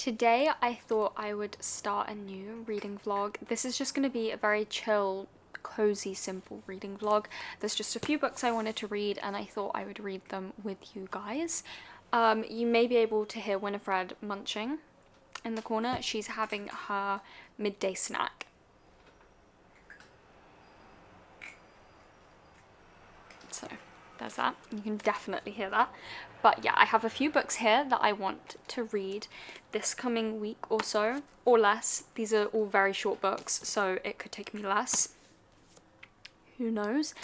Today I thought I would start a new reading vlog. This is just going to be a very chill, cozy, simple reading vlog. There's just a few books I wanted to read and I thought I would read them with you guys. You may be able to hear Winifred munching in the corner. She's having her midday snack. So there's that. You can definitely hear that. But yeah, I have a few books here that I want to read this coming week or so, or less. These are all very short books, so it could take me less. Who knows?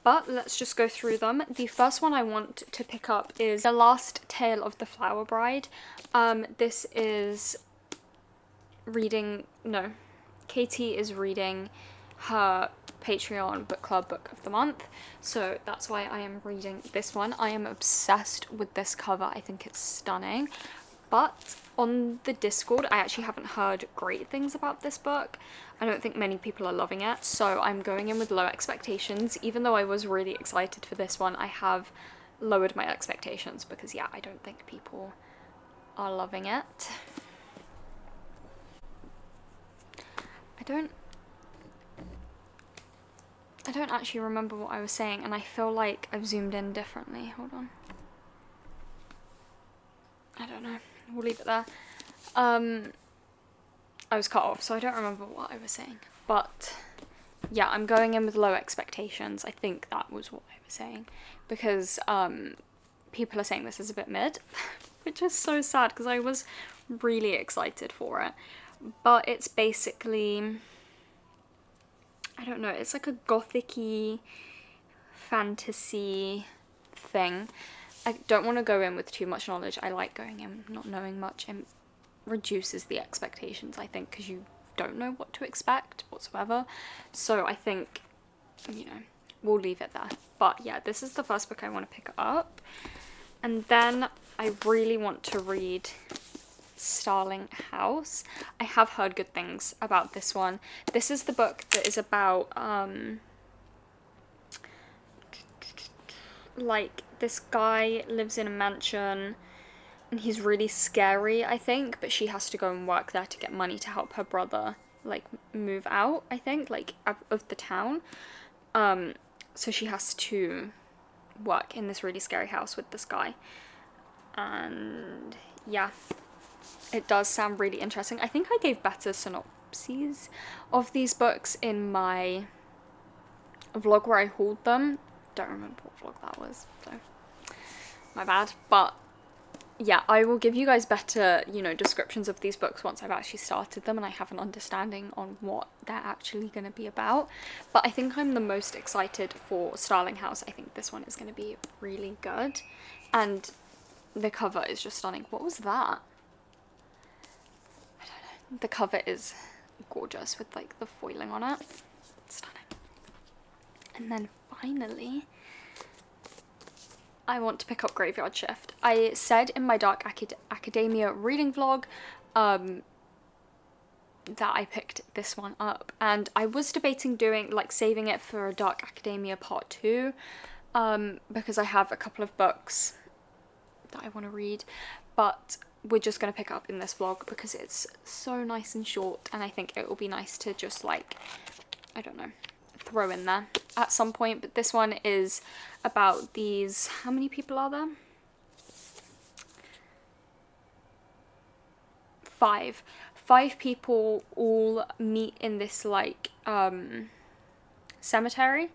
But let's just go through them. The first one I want to pick up is The Last Tale of the Flower Bride. This is Katie is reading her Patreon book club book of the month, so that's why I am reading this one. I am obsessed with this cover. I think it's stunning, but on the Discord I actually haven't heard great things about this book. I don't think many people are loving it, so I'm going in with low expectations. Even though I was really excited for this one, I have lowered my expectations because yeah, I don't think people are loving it. I don't actually remember what I was saying, and I feel like I've zoomed in differently. Hold on. I don't know. We'll leave it there. I was cut off, so I don't remember what I was saying. But yeah, I'm going in with low expectations. I think that was what I was saying. Because people are saying this is a bit mid, which is so sad because I was really excited for it. But it's basically, I don't know, it's like a gothic-y fantasy thing. I don't want to go in with too much knowledge. I like going in not knowing much. It reduces the expectations, I think, because you don't know what to expect whatsoever. So I think, you know, we'll leave it there. But yeah, this is the first book I want to pick up. And then I really want to read Starling House. I have heard good things about this one. This is the book that is about like this guy lives in a mansion and he's really scary, I think, but she has to go and work there to get money to help her brother like move out, I think, like of the town. So she has to work in this really scary house with this guy. And yeah, it does sound really interesting. I think I gave better synopses of these books in my vlog where I hauled them. Don't remember what vlog that was, so my bad. But yeah, I will give you guys better, you know, descriptions of these books once I've actually started them and I have an understanding on what they're actually going to be about. But I think I'm the most excited for Starling House. I think this one is going to be really good. And the cover is just stunning. What was that? I don't know. The cover is gorgeous with like the foiling on it. Stunning. And then finally, I want to pick up Graveyard Shift. I said in my Dark Academia reading vlog that I picked this one up, and I was debating doing, like, saving it for a Dark Academia part 2 because I have a couple of books that I want to read, but we're just going to pick up in this vlog because it's so nice and short, and I think it will be nice to just, like, I don't know, throw in there at some point. But this one is about these, how many people are there? 5 people all meet in this like cemetery,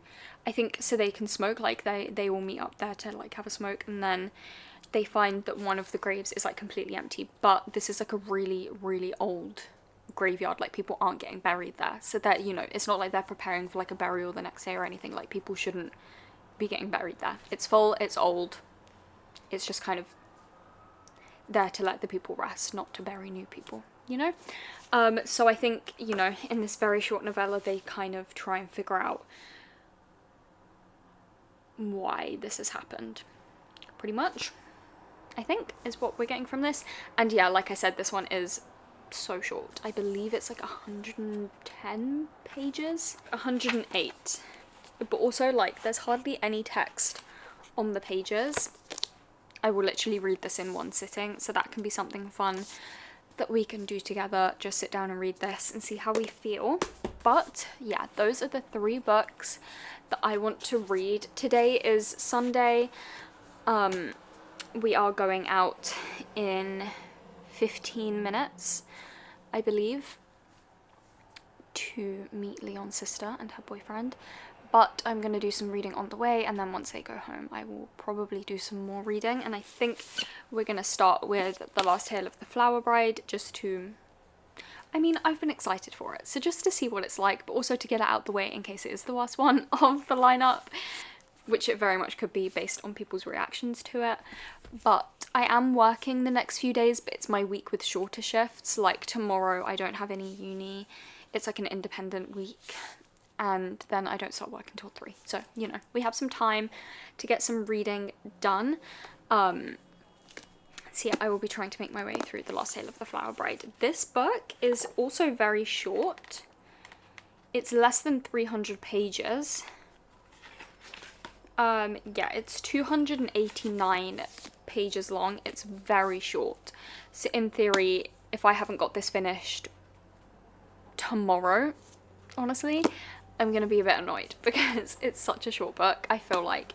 I think, so they can smoke. Like they all meet up there to like have a smoke, and then they find that one of the graves is like completely empty, but this is like a really, really old graveyard. Like people aren't getting buried there, so that, you know, it's not like they're preparing for like a burial the next day or anything. Like people shouldn't be getting buried there. It's full, it's old, it's just kind of there to let the people rest, not to bury new people, you know. So I think, you know, in this very short novella they kind of try and figure out why this has happened, pretty much, I think, is what we're getting from this. And yeah, like I said, this one is so short. I believe it's like 110 pages, 108, but also like there's hardly any text on the pages. I will literally read this in one sitting, so that can be something fun that we can do together, just sit down and read this and see how we feel. But yeah, those are the 3 books that I want to read. Today is Sunday. We are going out in 15 minutes, I believe, to meet Leon's sister and her boyfriend. But I'm going to do some reading on the way, and then once they go home I will probably do some more reading. And I think we're going to start with The Last Tale of the Flower Bride, just to... I mean, I've been excited for it, so just to see what it's like, but also to get it out the way in case it is the last one of the lineup, which it very much could be based on people's reactions to it. But I am working the next few days, but it's my week with shorter shifts. Like tomorrow I don't have any uni, it's like an independent week, and then I don't start work until 3. So, you know, we have some time to get some reading done. So yeah, I will be trying to make my way through The Last Tale of the Flower Bride. This book is also very short. It's less than 300 pages. Yeah, it's 289 pages long. It's very short. So in theory, if I haven't got this finished tomorrow, honestly, I'm gonna be a bit annoyed because it's such a short book. I feel like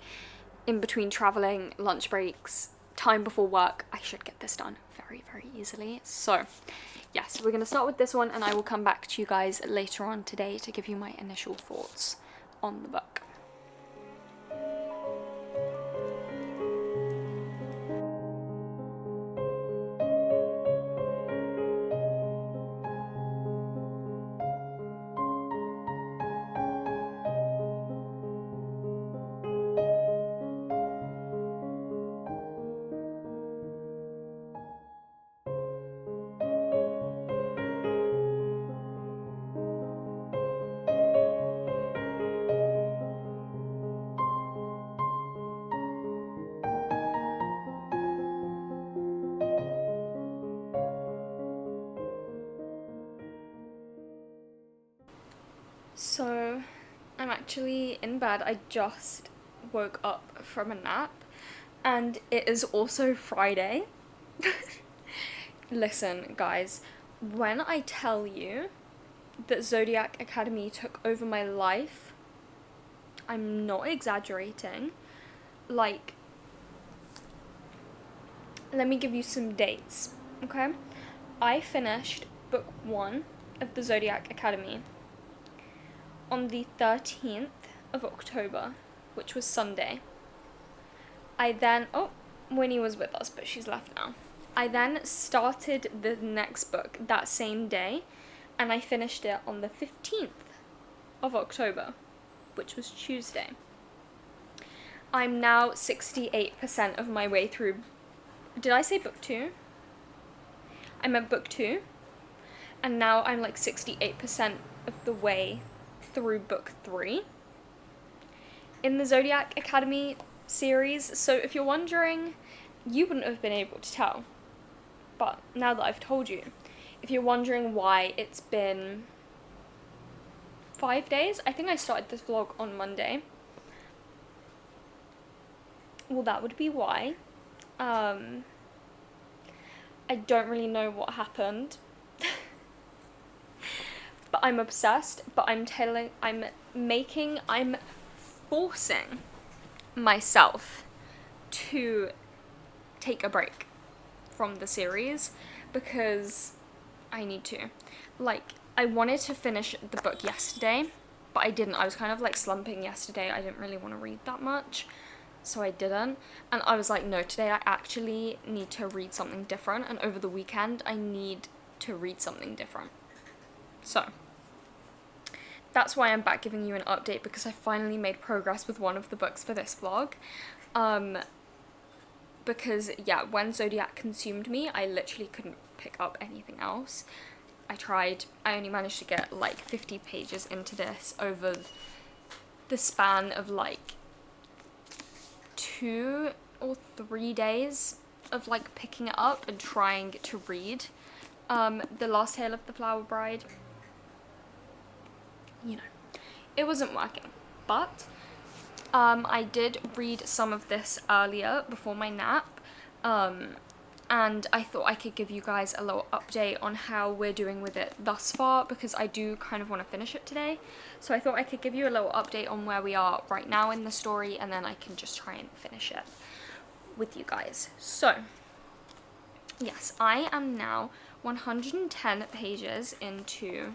in between traveling, lunch breaks, time before work, I should get this done very, very easily. So yes, we're gonna start with this one, and I will come back to you guys later on today to give you my initial thoughts on the book. So I'm actually in bed. I just woke up from a nap, and it is also Friday. Listen, guys, when I tell you that Zodiac Academy took over my life, I'm not exaggerating. Like, let me give you some dates, okay? I finished book 1 of the Zodiac Academy on the 13th of October, which was Sunday. I then, oh, Winnie was with us, but she's left now. I then started the next book that same day, and I finished it on the 15th of October, which was Tuesday. I'm now 68% of my way through. Did I say book 2? I meant book 2. And now I'm like 68% of the way through book 3 in the Zodiac Academy series. So if you're wondering, you wouldn't have been able to tell, but now that I've told you, if you're wondering why it's been 5 days, I think I started this vlog on Monday, well, that would be why. I don't really know what happened. But I'm obsessed, but I'm forcing myself to take a break from the series because I need to. Like, I wanted to finish the book yesterday, but I didn't. I was kind of like slumping yesterday. I didn't really want to read that much, so I didn't. And I was like, no, today I actually need to read something different, and over the weekend I need to read something different. So that's why I'm back giving you an update, because I finally made progress with one of the books for this vlog. Because yeah, when Zodiac consumed me, I literally couldn't pick up anything else. I tried. I only managed to get like 50 pages into this over the span of like 2 or 3 days of like picking it up and trying to read The Last Tale of the Flower Bride. You know, it wasn't working, but I did read some of this earlier before my nap, and I thought I could give you guys a little update on how we're doing with it thus far, because I do kind of want to finish it today. So I thought I could give you a little update on where we are right now in the story, and then I can just try and finish it with you guys. So yes, I am now 110 pages into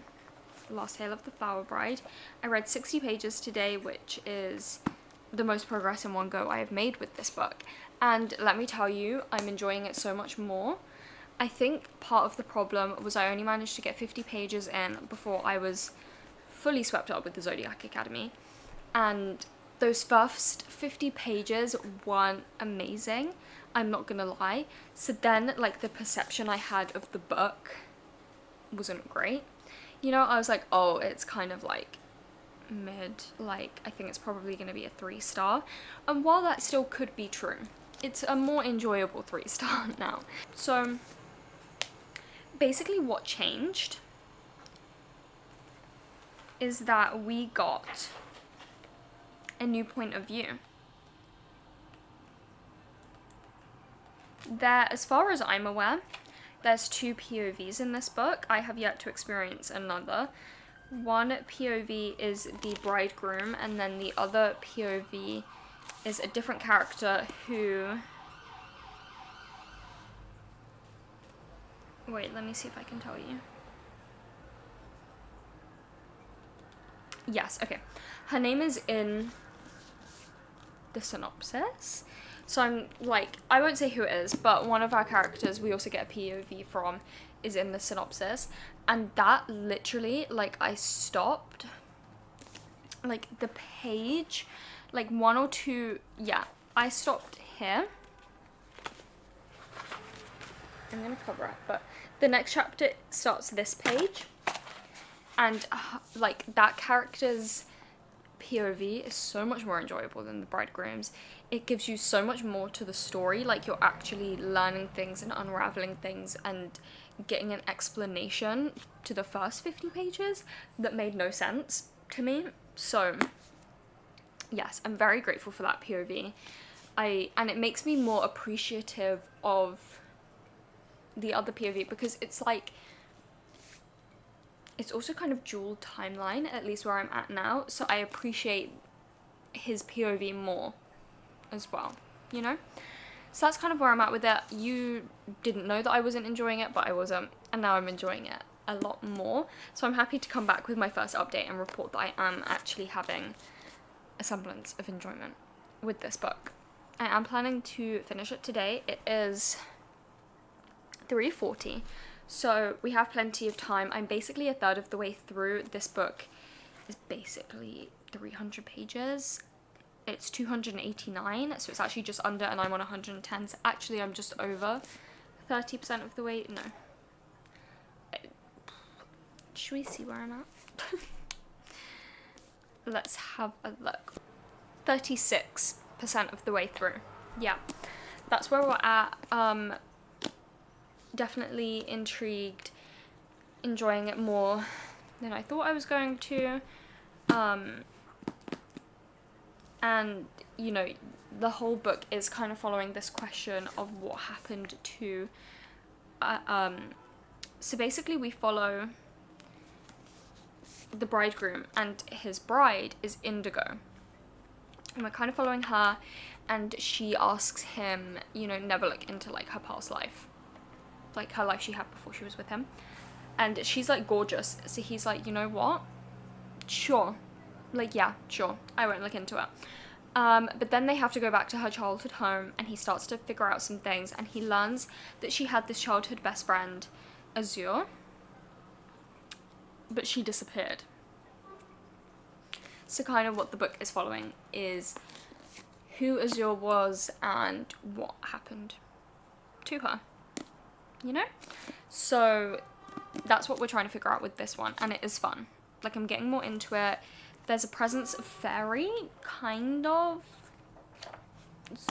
Last Tale of the Flower Bride. I read 60 pages today, which is the most progress in one go I have made with this book. And let me tell you, I'm enjoying it so much more. I think part of the problem was I only managed to get 50 pages in before I was fully swept up with the Zodiac Academy. And those first 50 pages weren't amazing, I'm not gonna lie. So then, like, the perception I had of the book wasn't great. You know, I was like, oh, it's kind of like mid, like, I think it's probably gonna be a 3-star. And while that still could be true, it's a more enjoyable 3-star now. So basically what changed is that we got a new point of view. There, as far as I'm aware, there's 2 POVs in this book. I have yet to experience another. One POV is the bridegroom, and then the other POV is a different character who... Wait, let me see if I can tell you. Yes, okay. Her name is in the synopsis. So I'm like, I won't say who it is, but one of our characters we also get a POV from is in the synopsis. And that literally, like, I stopped, like, the page, like, 1 or 2, yeah, I stopped here. I'm gonna cover it, but the next chapter starts this page. And, like, that character's POV is so much more enjoyable than the bridegroom's. It gives you so much more to the story, like you're actually learning things and unraveling things and getting an explanation to the first 50 pages that made no sense to me. So yes, I'm very grateful for that POV. And it makes me more appreciative of the other POV, because it's like, it's also kind of dual timeline, at least where I'm at now, so I appreciate his POV more as well, you know? So that's kind of where I'm at with it. You didn't know that I wasn't enjoying it, but I wasn't, and now I'm enjoying it a lot more. So I'm happy to come back with my first update and report that I am actually having a semblance of enjoyment with this book. I am planning to finish it today. It is 3:40. So we have plenty of time. I'm basically a third of the way through. This book is basically 300 pages. It's 289, so it's actually just under, and I'm on 110. So actually I'm just over 30% of the way. No. Should we see where I'm at? Let's have a look. 36% of the way through. Yeah, that's where we're at. Definitely intrigued, enjoying it more than I thought I was going to. And, you know, the whole book is kind of following this question of what happened to, so basically we follow the bridegroom, and his bride is Indigo. And we're kind of following her, and she asks him, you know, never look into, like, her past life. Like, her life she had before she was with him. And she's, like, gorgeous. So he's like, you know what? Sure. Like, yeah, sure. I won't look into it. But then they have to go back to her childhood home, and he starts to figure out some things, and he learns that she had this childhood best friend, Azure, but she disappeared. So kind of what the book is following is who Azure was and what happened to her, you know? So that's what we're trying to figure out with this one, and it is fun. Like, I'm getting more into it. There's a presence of fairy, kind of,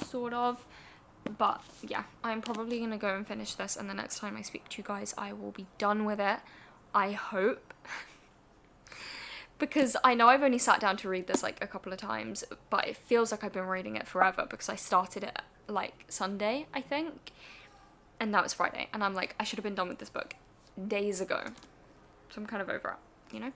sort of, but yeah, I'm probably gonna go and finish this, and the next time I speak to you guys, I will be done with it, I hope. Because I know I've only sat down to read this like a couple of times, but it feels like I've been reading it forever because I started it like Sunday, I think. And now it's Friday, and I'm like, I should have been done with this book days ago. So I'm kind of over it, you know?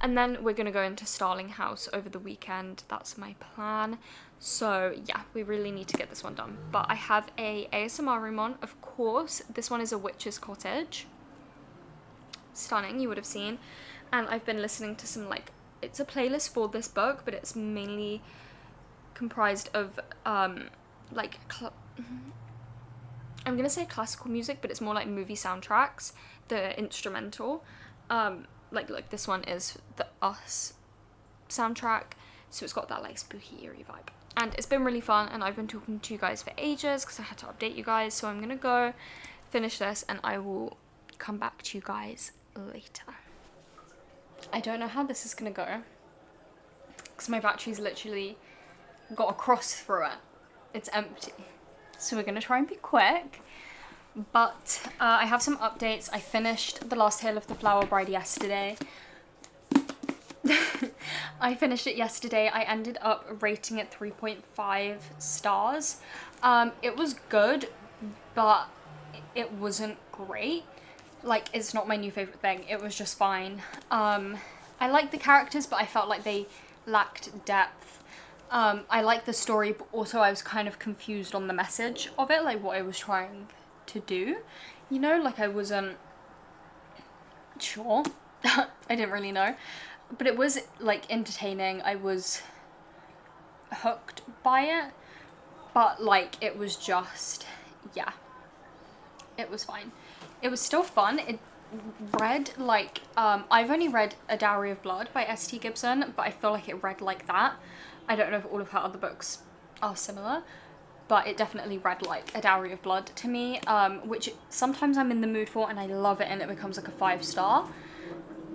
And then we're gonna go into Starling House over the weekend. That's my plan. So yeah, we really need to get this one done. But I have a ASMR room on, of course. This one is A Witch's Cottage. Stunning, you would have seen. And I've been listening to some, like, it's a playlist for this book, but it's mainly comprised of like I'm gonna say classical music, but it's more like movie soundtracks. The instrumental, like this one is the Us soundtrack, so it's got that like spooky eerie vibe, and it's been really fun. And I've been talking to you guys for ages because I had to update you guys, so I'm gonna go finish this and I will come back to you guys later. I don't know how this is gonna go because my battery's literally got a cross through it. It's empty. So we're gonna try and be quick. But I have some updates. I finished The Last Tale of the Flower Bride yesterday. I finished it yesterday. I ended up rating it 3.5 stars. It was good, but it wasn't great. Like, it's not my new favourite thing. It was just fine. I liked the characters, but I felt like they lacked depth. I liked the story, but also I was kind of confused on the message of it, like what I was trying to do. You know, like I wasn't sure. I didn't really know. But it was like entertaining. I was hooked by it. But like it was just, yeah. It was fine. It was still fun. It read like, I've only read A Dowry of Blood by S.T. Gibson, but I feel like it read like that. I don't know if all of her other books are similar, but it definitely read like A Dowry of Blood to me, which sometimes I'm in the mood for and I love it and it becomes like a 5-star.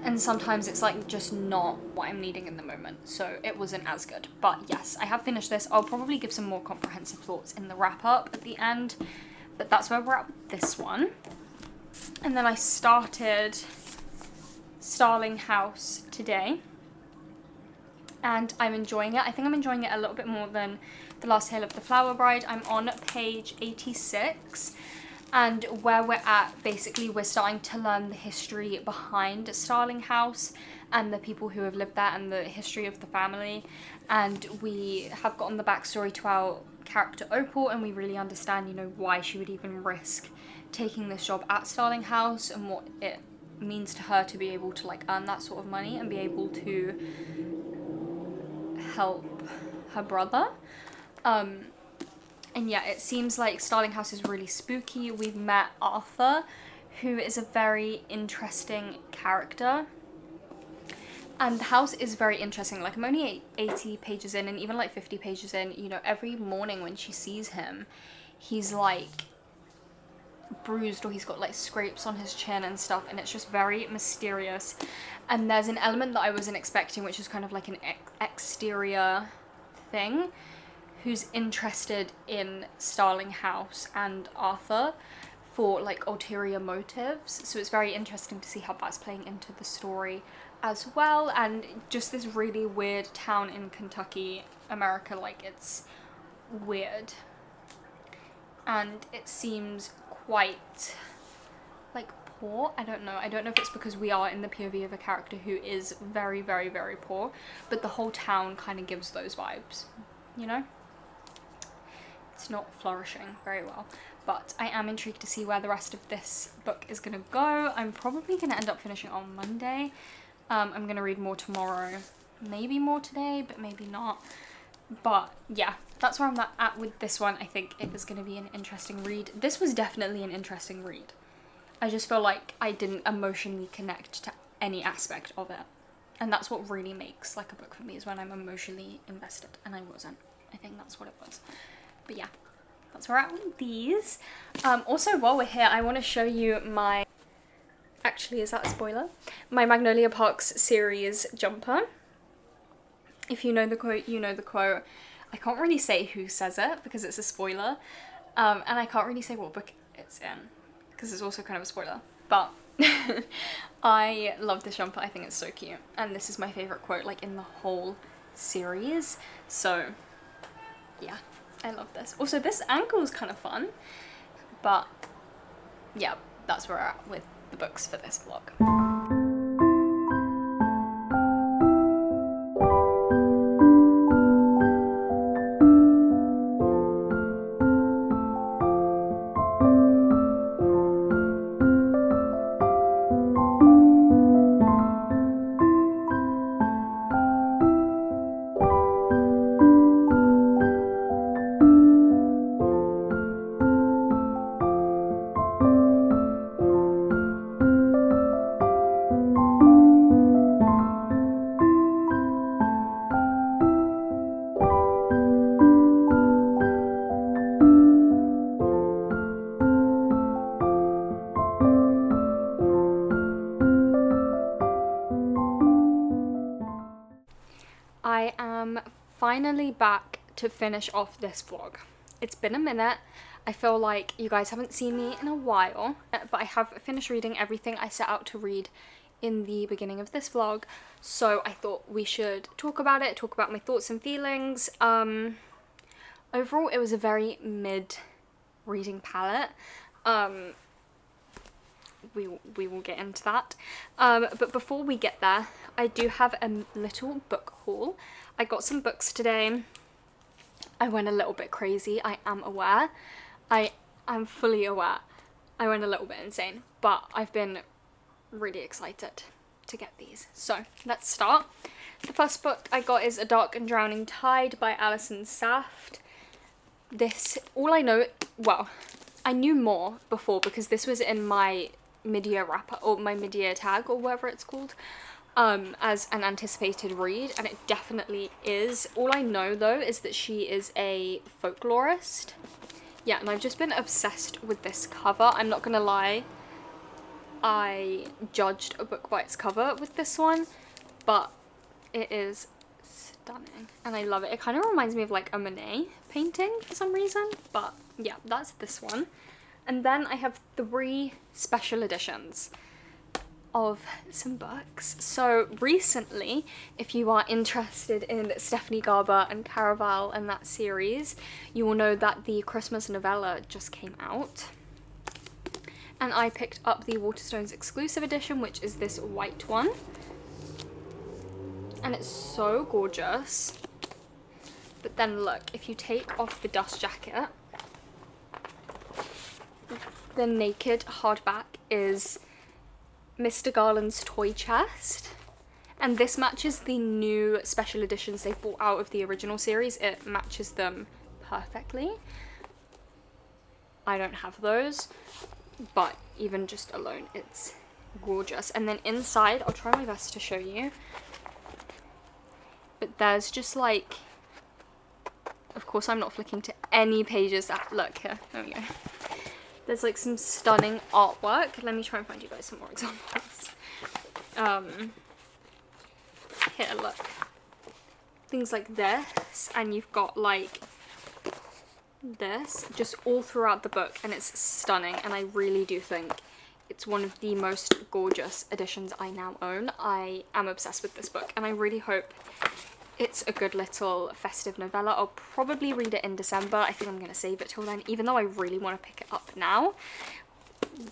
And sometimes it's like just not what I'm needing in the moment, so it wasn't as good. But yes, I have finished this. I'll probably give some more comprehensive thoughts in the wrap up at the end, but that's where we're at with this one. And then I started Starling House today, and I'm enjoying it. I think I'm enjoying it a little bit more than The Last Tale of the Flower Bride. I'm on page 86, and where we're at, basically we're starting to learn the history behind Starling House and the people who have lived there and the history of the family, and we have gotten the backstory to our character Opal, and we really understand, you know, why she would even risk taking this job at Starling House and what it means to her to be able to like earn that sort of money and be able to help her brother. And yeah, it seems like Starling House is really spooky. We've met Arthur, who is a very interesting character. And the house is very interesting. Like, I'm only 80 pages in, and even like 50 pages in, you know, every morning when she sees him, he's like bruised, or he's got like scrapes on his chin and stuff, and it's just very mysterious. And there's an element that I wasn't expecting, which is kind of like an exterior thing, who's interested in Starling House and Arthur for like ulterior motives. So it's very interesting to see how that's playing into the story as well. And just this really weird town in Kentucky, America, like it's weird. And it seems quite like poor. I don't know if it's because we are in the POV of a character who is very, very, very poor, but the whole town kind of gives those vibes, you know? It's not flourishing very well, but I am intrigued to see where the rest of this book is gonna go. I'm probably gonna end up finishing on Monday. I'm gonna read more tomorrow, maybe more today, but maybe not. But yeah, that's where I'm at with this one. I think it was going to be an interesting read. This was definitely an interesting read. I just feel like I didn't emotionally connect to any aspect of it. And that's what really makes like a book for me, is when I'm emotionally invested, and I wasn't. I think that's what it was. But yeah, that's where we're at with these. Also, while we're here, I want to show you my... Actually, is that a spoiler? My Magnolia Parks series jumper. If you know the quote, you know the quote. I can't really say who says it because it's a spoiler. And I can't really say what book it's in because it's also kind of a spoiler. But I love this jumper. I think it's so cute. And this is my favourite quote like in the whole series. So yeah, I love this. Also, this ankle is kind of fun. But yeah, that's where we're at with the books for this vlog. I am finally back to finish off this vlog. It's been a minute. I feel like you guys haven't seen me in a while, but I have finished reading everything I set out to read in the beginning of this vlog, so I thought we should talk about it, talk about my thoughts and feelings. Overall, it was a very mid reading palette. We will get into that, but before we get there, I do have a little book haul. I got some books today. I went a little bit crazy, I am aware. I am fully aware. I went a little bit insane, but I've been really excited to get these. So let's start. The first book I got is A Dark and Drowning Tide by Alison Saft. This, all I know, well, I knew more before because this was in my mid-year wrap-up, or my mid-year tag, or whatever it's called, as an anticipated read, and it definitely is. All I know though is that she is a folklorist. Yeah, and I've just been obsessed with this cover. I'm not gonna lie, I judged a book by its cover with this one, but it is stunning and I love it. It kind of reminds me of like a Monet painting for some reason, but yeah, that's this one. And then I have 3 special editions of some books. So recently, if you are interested in Stephanie Garber and Caraval and that series, you will know that the Christmas novella just came out. And I picked up the Waterstones exclusive edition, which is this white one. And it's so gorgeous. But then look, if you take off the dust jacket, the naked hardback is Mr. Garland's toy chest, and this matches the new special editions they've brought out of the original series. It matches them perfectly. I don't have those, but even just alone, it's gorgeous. And then inside, I'll try my best to show you, but there's just like, of course I'm not flicking to any pages that, look here, there we go. There's like some stunning artwork. Let me try and find you guys some more examples. Here, look. Things like this, and you've got like this just all throughout the book, and it's stunning, and I really do think it's one of the most gorgeous editions I now own. I am obsessed with this book, and I really hope it's a good little festive novella. I'll probably read it in December. I think I'm going to save it till then, even though I really want to pick it up now.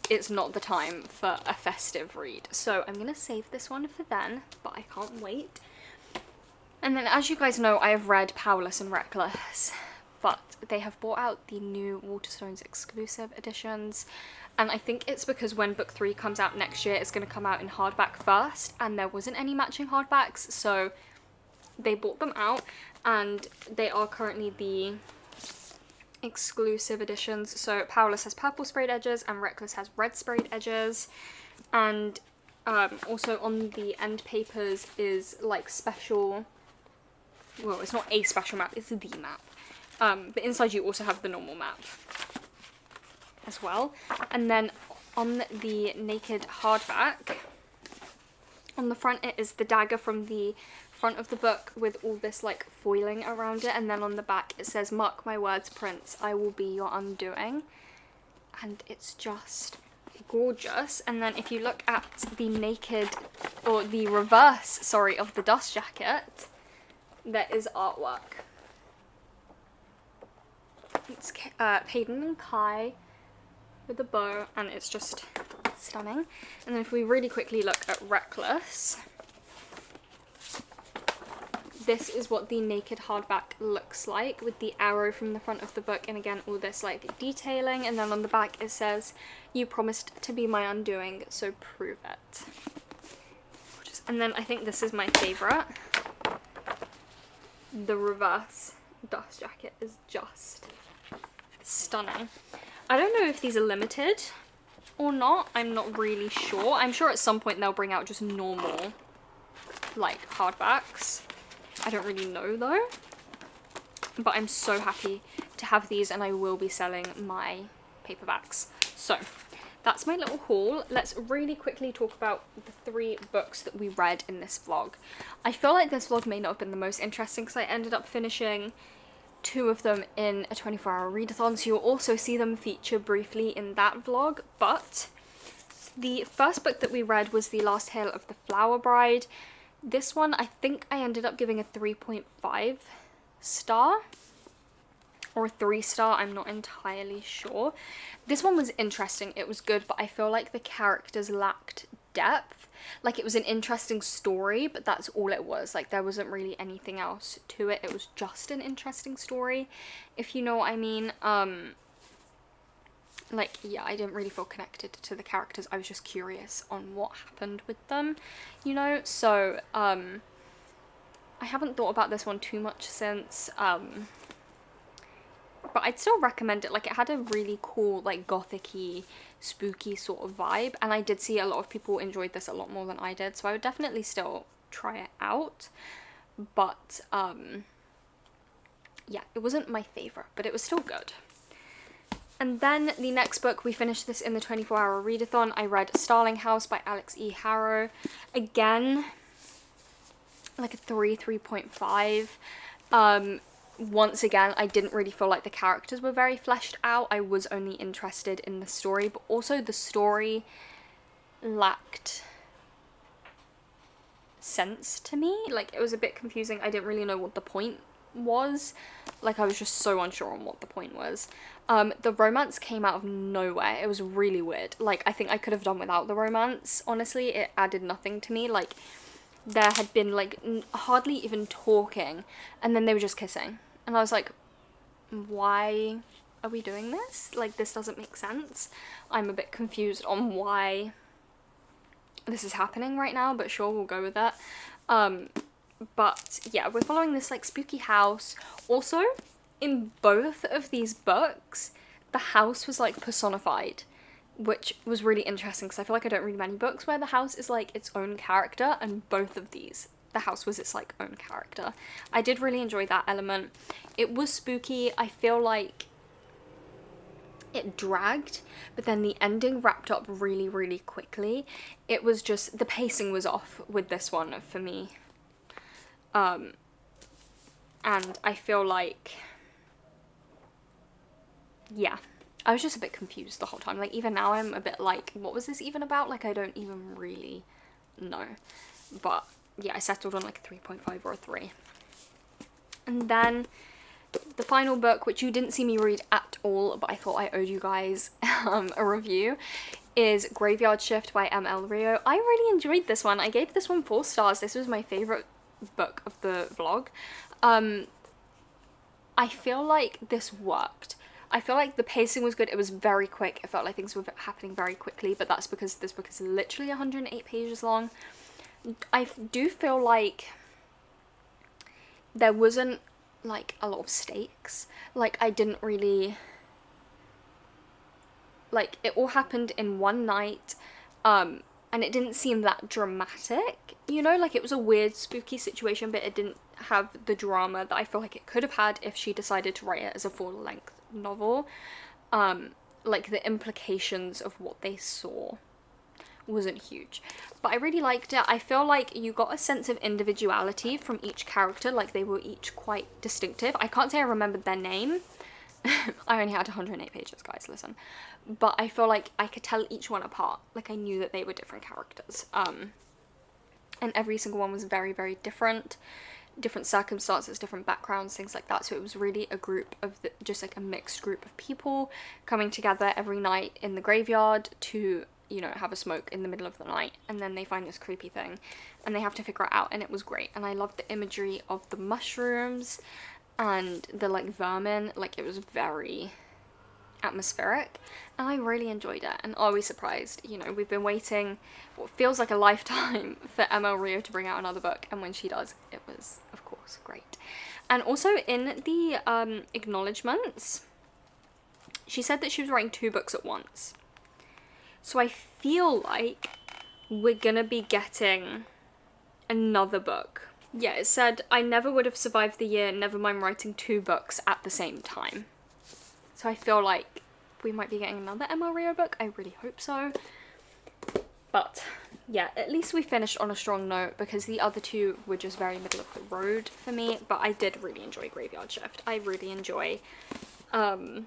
It's not the time for a festive read, so I'm going to save this one for then, but I can't wait. And then, as you guys know, I have read Powerless and Reckless, but they have brought out the new Waterstones exclusive editions, and I think it's because when book 3 comes out next year, it's going to come out in hardback first, and there wasn't any matching hardbacks, so they bought them out, and they are currently the exclusive editions. So Powerless has purple sprayed edges and Reckless has red sprayed edges, and also on the end papers is like special, well, it's not a special map, it's the map, but inside you also have the normal map as well. And then on the naked hardback, on the front it is the dagger from the front of the book with all this like foiling around it, and then on the back it says, "Mark my words, Prince, I will be your undoing," and it's just gorgeous. And then if you look at the naked, or the reverse, sorry, of the dust jacket, there is artwork. It's Peyton and Kai with a bow, and it's just stunning. And then if we really quickly look at Reckless, this is what the naked hardback looks like, with the arrow from the front of the book, and again all this like detailing, and then on the back it says, "You promised to be my undoing, so prove it." And then I think this is my favourite. The reverse dust jacket is just stunning. I don't know if these are limited or not, I'm not really sure. I'm sure at some point they'll bring out just normal like hardbacks. I don't really know though, but I'm so happy to have these, and I will be selling my paperbacks. So that's my little haul. Let's really quickly talk about the 3 books that we read in this vlog. I feel like this vlog may not have been the most interesting because I ended up finishing 2 of them in a 24-hour readathon, so you'll also see them feature briefly in that vlog. But the first book that we read was The Last Tale of the Flower Bride. This one I think I ended up giving a 3.5 star or a 3 star, I'm not entirely sure. This one was interesting, it was good, but I feel like the characters lacked depth. Like, it was an interesting story, but that's all it was. Like, there wasn't really anything else to it. It was just an interesting story, if you know what I mean. Like, yeah, I didn't really feel connected to the characters. I was just curious on what happened with them, you know? So, I haven't thought about this one too much since, but I'd still recommend it. Like, it had a really cool, like, gothic-y, spooky sort of vibe, and I did see a lot of people enjoyed this a lot more than I did, so I would definitely still try it out. But, yeah, it wasn't my favourite, but it was still good. And then the next book, we finished this in the 24-hour readathon. I read Starling House by Alex E. Harrow. Again, like a 3.5. Once again, I didn't really feel like the characters were very fleshed out. I was only interested in the story, but also the story lacked sense to me. Like, it was a bit confusing. I didn't really know what the point was. Like, I was just so unsure on what the point was. The romance came out of nowhere. It was really weird. Like, I think I could have done without the romance, honestly. It added nothing to me. Like, there had been, like, hardly even talking, and then they were just kissing. And I was like, why are we doing this? Like, this doesn't make sense. I'm a bit confused on why this is happening right now, but sure, we'll go with that. But yeah, we're following this like spooky house. Also, in both of these books, the house was like personified, which was really interesting because I feel like I don't read many books where the house is like its own character, and both of these, the house was its like own character. I did really enjoy that element. It was spooky. I feel like it dragged, but then the ending wrapped up really, really quickly. It was just, the pacing was off with this one for me. And I feel like, yeah, I was just a bit confused the whole time. Like, even now I'm a bit like, what was this even about? Like, I don't even really know. But yeah, I settled on like a 3.5 or a 3. And then the final book, which you didn't see me read at all, but I thought I owed you guys a review, is Graveyard Shift by M.L. Rio. I really enjoyed this one. I gave this one 4 stars. This was my favourite book of the vlog. I feel like this worked. I feel like the pacing was good. It was very quick. It felt like things were happening very quickly, but that's because this book is literally 108 pages long. I do feel like there wasn't like a lot of stakes. Like, I didn't really, like, it all happened in one night, and it didn't seem that dramatic, you know? Like, it was a weird spooky situation, but it didn't have the drama that I feel like it could have had if she decided to write it as a full-length novel. Like, the implications of what they saw wasn't huge, but I really liked it. I feel like you got a sense of individuality from each character. Like, they were each quite distinctive. I can't say I remembered their name. I only had 108 pages, guys, listen. But I feel like I could tell each one apart. Like, I knew that they were different characters. And every single one was very, very different. different circumstances, different backgrounds, things like that. So it was really a group of just like a mixed group of people coming together every night in the graveyard to, you know, have a smoke in the middle of the night, and then they find this creepy thing and they have to figure it out, and it was great. And I loved the imagery of the mushrooms and the like vermin, like it was very atmospheric, and I really enjoyed it. And are we surprised? You know, we've been waiting what feels like a lifetime for ML Rio to bring out another book, and when she does, it was of course great. And also in the acknowledgements, she said that she was writing 2 books at once, so I feel like we're gonna be getting another book. Yeah, it said, I never would have survived the year, never mind writing 2 books at the same time. So I feel like we might be getting another ML Rio book. I really hope so. But yeah, at least we finished on a strong note, because the other 2 were just very middle of the road for me. But I did really enjoy Graveyard Shift. I really enjoy ML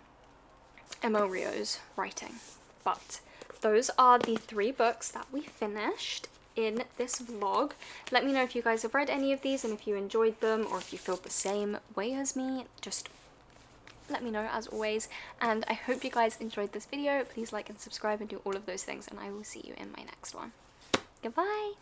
Rio's writing. But those are the 3 books that we finished in this vlog. Let me know if you guys have read any of these and if you enjoyed them, or if you feel the same way as me. Just let me know as always, and I hope you guys enjoyed this video. Please like and subscribe and do all of those things, and I will see you in my next one. Goodbye!